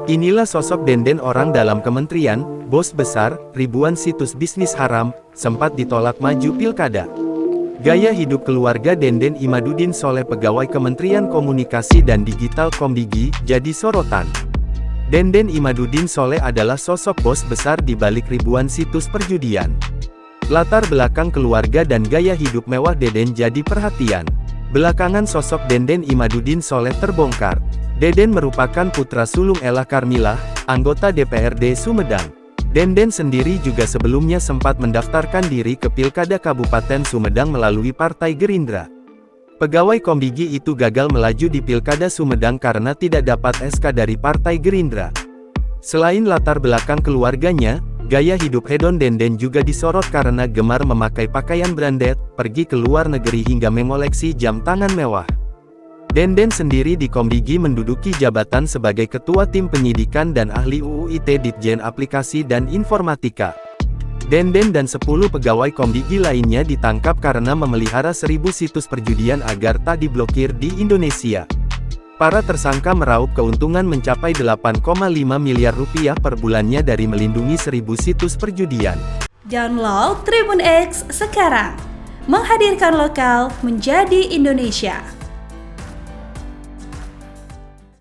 Inilah sosok Denden, orang dalam kementerian, bos besar, ribuan situs bisnis haram, sempat ditolak maju pilkada. Gaya hidup keluarga Denden Imaduddin Sholeh, pegawai Kementerian Komunikasi dan Digital Komdigi, jadi sorotan. Denden Imaduddin Sholeh adalah sosok bos besar di balik ribuan situs perjudian. Latar belakang keluarga dan gaya hidup mewah Denden jadi perhatian. Belakangan sosok Denden Imaduddin Sholeh terbongkar. Denden merupakan putra sulung Ella Karmila, anggota DPRD Sumedang. Denden sendiri juga sebelumnya sempat mendaftarkan diri ke Pilkada Kabupaten Sumedang melalui Partai Gerindra. Pegawai Komdigi itu gagal melaju di Pilkada Sumedang karena tidak dapat SK dari Partai Gerindra. Selain latar belakang keluarganya, gaya hidup hedon Denden juga disorot karena gemar memakai pakaian branded, pergi ke luar negeri hingga mengoleksi jam tangan mewah. Denden sendiri di Komdigi menduduki jabatan sebagai Ketua Tim Penyidikan dan Ahli UU ITE Ditjen Aplikasi dan Informatika. Denden dan 10 pegawai Komdigi lainnya ditangkap karena memelihara 1000 situs perjudian agar tak diblokir di Indonesia. Para tersangka meraup keuntungan mencapai 8,5 miliar rupiah per bulannya dari melindungi 1000 situs perjudian. Download Tribun X sekarang, menghadirkan lokal menjadi Indonesia.